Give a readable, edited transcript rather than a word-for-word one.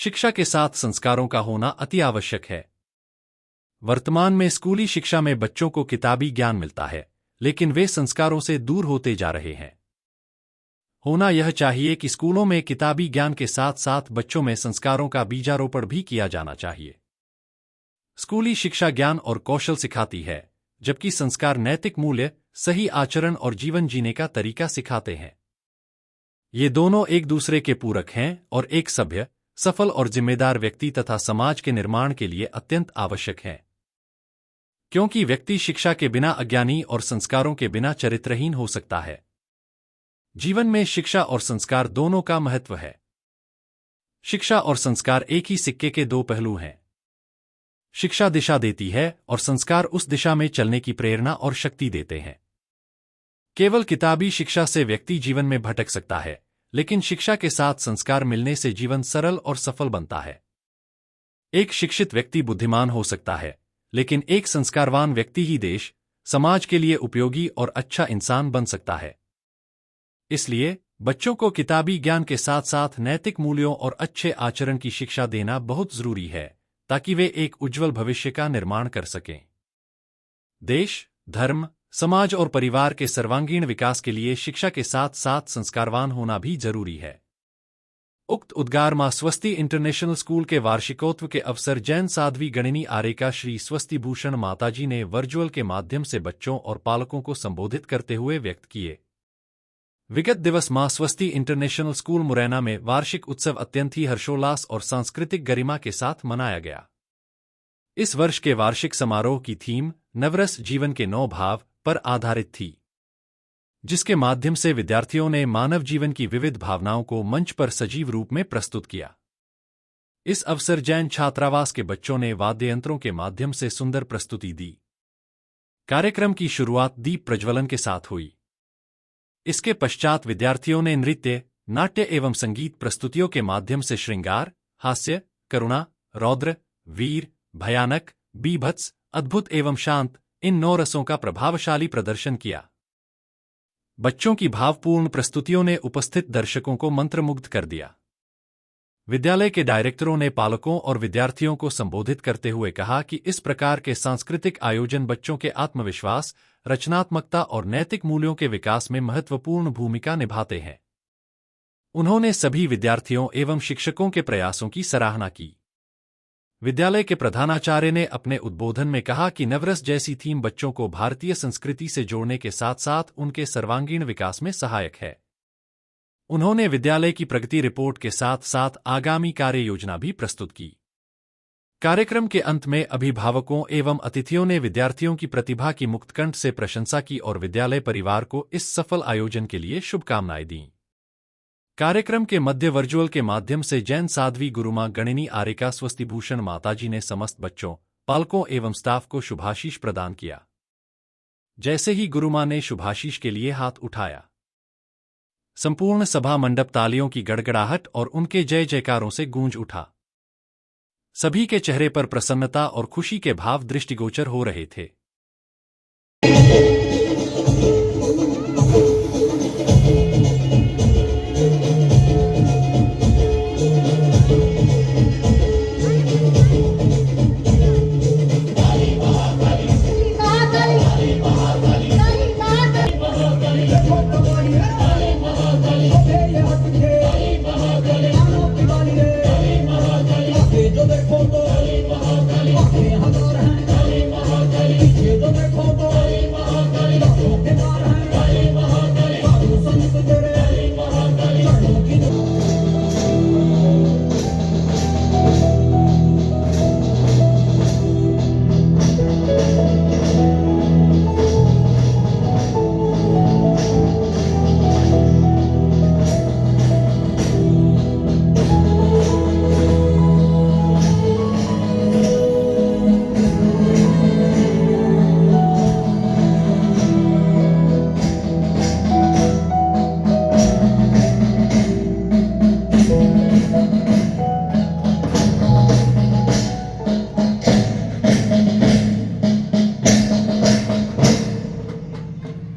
शिक्षा के साथ संस्कारों का होना अति आवश्यक है। वर्तमान में स्कूली शिक्षा में बच्चों को किताबी ज्ञान मिलता है, लेकिन वे संस्कारों से दूर होते जा रहे हैं। होना यह चाहिए कि स्कूलों में किताबी ज्ञान के साथ साथ बच्चों में संस्कारों का बीजारोपण भी किया जाना चाहिए। स्कूली शिक्षा ज्ञान और कौशल सिखाती है, जबकि संस्कार नैतिक मूल्य, सही आचरण और जीवन जीने का तरीका सिखाते हैं। ये दोनों एक दूसरे के पूरक हैं और एक सभ्य, सफल और जिम्मेदार व्यक्ति तथा समाज के निर्माण के लिए अत्यंत आवश्यक हैं। क्योंकि व्यक्ति शिक्षा के बिना अज्ञानी और संस्कारों के बिना चरित्रहीन हो सकता है। जीवन में शिक्षा और संस्कार दोनों का महत्व है। शिक्षा और संस्कार एक ही सिक्के के दो पहलू हैं। शिक्षा दिशा देती है और संस्कार उस दिशा में चलने की प्रेरणा और शक्ति देते हैं। केवल किताबी शिक्षा से व्यक्ति जीवन में भटक सकता है, लेकिन शिक्षा के साथ संस्कार मिलने से जीवन सरल और सफल बनता है। एक शिक्षित व्यक्ति बुद्धिमान हो सकता है, लेकिन एक संस्कारवान व्यक्ति ही देश, समाज के लिए उपयोगी और अच्छा इंसान बन सकता है। इसलिए बच्चों को किताबी ज्ञान के साथ साथ नैतिक मूल्यों और अच्छे आचरण की शिक्षा देना बहुत जरूरी है, ताकि वे एक उज्जवल भविष्य का निर्माण कर सकें। देश, धर्म, समाज और परिवार के सर्वांगीण विकास के लिए शिक्षा के साथ साथ संस्कारवान होना भी जरूरी है। उक्त उद्गार मां स्वस्ति इंटरनेशनल स्कूल के वार्षिकोत्सव के अवसर जैन साध्वी गणिनी आरेका श्री स्वस्ति भूषण माताजी ने वर्चुअल के माध्यम से बच्चों और पालकों को संबोधित करते हुए व्यक्त किए। विगत दिवस मां स्वस्ति इंटरनेशनल स्कूल मुरैना में वार्षिक उत्सव अत्यंत ही हर्षोल्लास और सांस्कृतिक गरिमा के साथ मनाया गया। इस वर्ष के वार्षिक समारोह की थीम नवरस जीवन के 9 भाव पर आधारित थी, जिसके माध्यम से विद्यार्थियों ने मानव जीवन की विविध भावनाओं को मंच पर सजीव रूप में प्रस्तुत किया। इस अवसर जैन छात्रावास के बच्चों ने वाद्य यंत्रों के माध्यम से सुंदर प्रस्तुति दी। कार्यक्रम की शुरुआत दीप प्रज्वलन के साथ हुई। इसके पश्चात विद्यार्थियों ने नृत्य, नाट्य एवं संगीत प्रस्तुतियों के माध्यम से श्रृंगार, हास्य, करुणा, रौद्र, वीर, भयानक, बीभत्स, अद्भुत एवं शांत, इन 9 रसों का प्रभावशाली प्रदर्शन किया। बच्चों की भावपूर्ण प्रस्तुतियों ने उपस्थित दर्शकों को मंत्रमुग्ध कर दिया। विद्यालय के डायरेक्टरों ने पालकों और विद्यार्थियों को संबोधित करते हुए कहा कि इस प्रकार के सांस्कृतिक आयोजन बच्चों के आत्मविश्वास, रचनात्मकता और नैतिक मूल्यों के विकास में महत्वपूर्ण भूमिका निभाते हैं। उन्होंने सभी विद्यार्थियों एवं शिक्षकों के प्रयासों की सराहना की। विद्यालय के प्रधानाचार्य ने अपने उद्बोधन में कहा कि नवरस जैसी थीम बच्चों को भारतीय संस्कृति से जोड़ने के साथ साथ उनके सर्वांगीण विकास में सहायक है। उन्होंने विद्यालय की प्रगति रिपोर्ट के साथ साथ आगामी कार्य योजना भी प्रस्तुत की। कार्यक्रम के अंत में अभिभावकों एवं अतिथियों ने विद्यार्थियों की प्रतिभा की मुक्तकंठ से प्रशंसा की और विद्यालय परिवार को इस सफल आयोजन के लिए शुभकामनाएं दीं। कार्यक्रम के मध्य वर्चुअल के माध्यम से जैन साध्वी गुरुमां गणिनी आरेका स्वस्तिभूषण माताजी ने समस्त बच्चों, पालकों एवं स्टाफ को शुभाशीष प्रदान किया। जैसे ही गुरुमां ने शुभाशीष के लिए हाथ उठाया, संपूर्ण सभा मंडप तालियों की गड़गड़ाहट और उनके जय जयकारों से गूंज उठा। सभी के चेहरे पर प्रसन्नता और खुशी के भाव दृष्टिगोचर हो रहे थे।